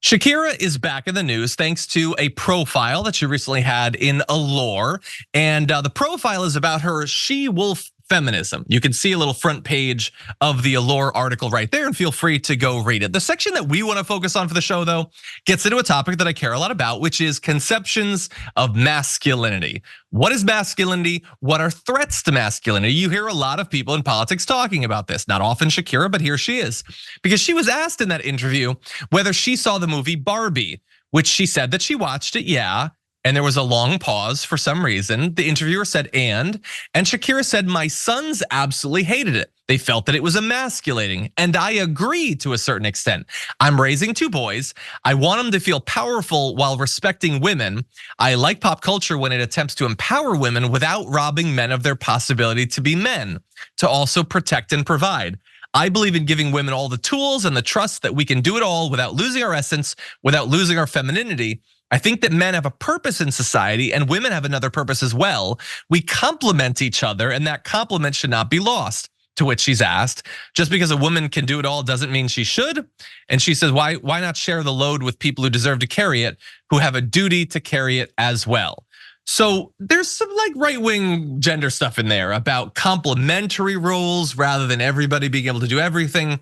Shakira is back in the news thanks to a profile that she recently had in Allure. And the profile is about her she-wolf feminism. You can see a little front page of the Allure article right there and feel free to go read it. The section that we want to focus on for the show, though, gets into a topic that I care a lot about, which is conceptions of masculinity. What is masculinity? What are threats to masculinity? You hear a lot of people in politics talking about this. Not often Shakira, but here she is. Because she was asked in that interview whether she saw the movie Barbie, which she said that she watched it, yeah. And there was a long pause for some reason. The interviewer said, and Shakira said, my sons absolutely hated it. They felt that it was emasculating. And I agree to a certain extent. I'm raising two boys. I want them to feel powerful while respecting women. I like pop culture when it attempts to empower women without robbing men of their possibility to be men, to also protect and provide. I believe in giving women all the tools and the trust that we can do it all without losing our essence, without losing our femininity. I think that men have a purpose in society and women have another purpose as well. We complement each other and that complement should not be lost. To which she's asked, just because a woman can do it all doesn't mean she should. And she says, why not share the load with people who deserve to carry it, who have a duty to carry it as well? So there's some like right-wing gender stuff in there about complementary roles rather than everybody being able to do everything.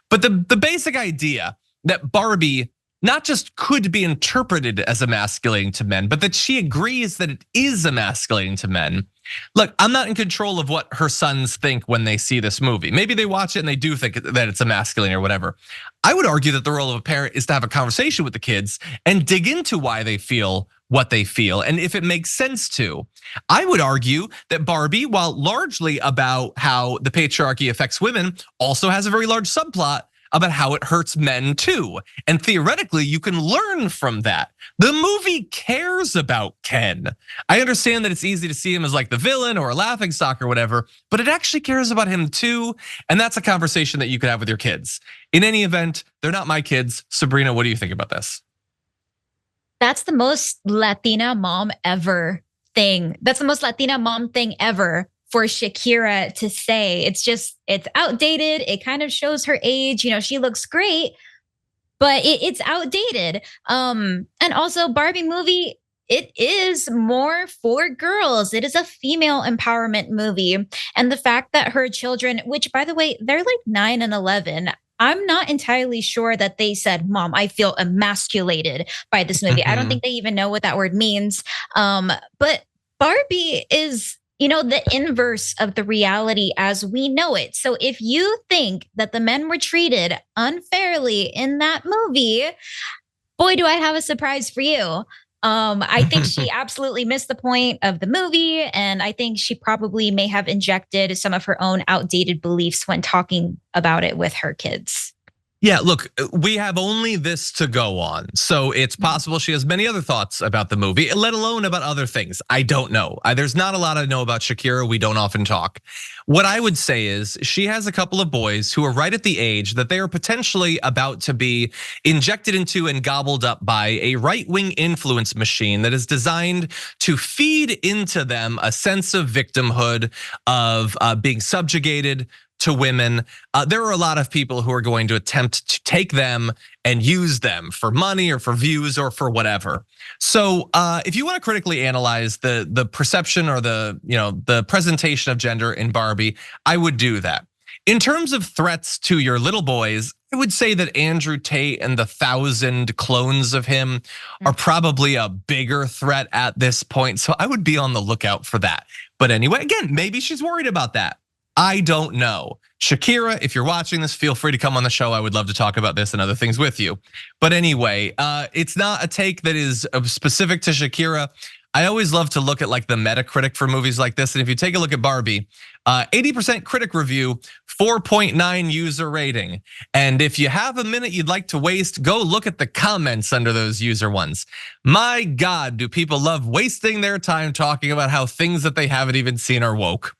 But the basic idea that Barbie not just could be interpreted as emasculating to men, but that she agrees that it is emasculating to men. Look, I'm not in control of what her sons think when they see this movie. Maybe they watch it and they do think that it's emasculating or whatever. I would argue that the role of a parent is to have a conversation with the kids and dig into why they feel what they feel and if it makes sense to. I would argue that Barbie, while largely about how the patriarchy affects women, also has a very large subplot about how it hurts men too. And theoretically, you can learn from that. The movie cares about Ken. I understand that it's easy to see him as like the villain or a laughingstock or whatever, but it actually cares about him too. And that's a conversation that you could have with your kids. In any event, they're not my kids. Sabrina, what do you think about this? That's the most Latina mom ever thing. That's the most Latina mom thing ever for Shakira to say. It's outdated. It kind of shows her age. She looks great, but it's outdated. And also Barbie movie, it is more for girls. It is a female empowerment movie. And the fact that her children, which by the way, they're like 9 and 11, I'm not entirely sure that they said, Mom, I feel emasculated by this movie. I don't think they even know what that word means. But Barbie is, the inverse of the reality as we know it. So if you think that the men were treated unfairly in that movie, boy, do I have a surprise for you. I think she absolutely missed the point of the movie. And I think she probably may have injected some of her own outdated beliefs when talking about it with her kids. Yeah, look, we have only this to go on. So it's possible she has many other thoughts about the movie, let alone about other things. I don't know. There's not a lot I know about Shakira. We don't often talk. What I would say is she has a couple of boys who are right at the age that they are potentially about to be injected into and gobbled up by a right-wing influence machine that is designed to feed into them a sense of victimhood, of being subjugated to women. There are a lot of people who are going to attempt to take them and use them for money or for views or for whatever. So if you want to critically analyze the perception or the presentation of gender in Barbie, I would do that. In terms of threats to your little boys, I would say that Andrew Tate and the 1,000 clones of him are probably a bigger threat at this point. So I would be on the lookout for that. But anyway, again, maybe she's worried about that. I don't know. Shakira, if you're watching this, feel free to come on the show. I would love to talk about this and other things with you. But anyway, it's not a take that is specific to Shakira. I always love to look at like the Metacritic for movies like this. And if you take a look at Barbie, 80% critic review, 4.9 user rating. And if you have a minute you'd like to waste, go look at the comments under those user ones. My God, do people love wasting their time talking about how things that they haven't even seen are woke.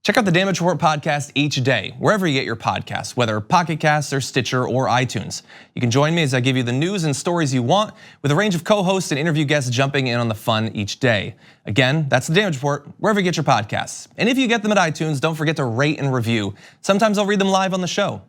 Check out the Damage Report podcast each day, wherever you get your podcasts, whether Pocket Casts or Stitcher or iTunes. You can join me as I give you the news and stories you want, with a range of co-hosts and interview guests jumping in on the fun each day. Again, that's the Damage Report, wherever you get your podcasts. And if you get them at iTunes, don't forget to rate and review. Sometimes I'll read them live on the show.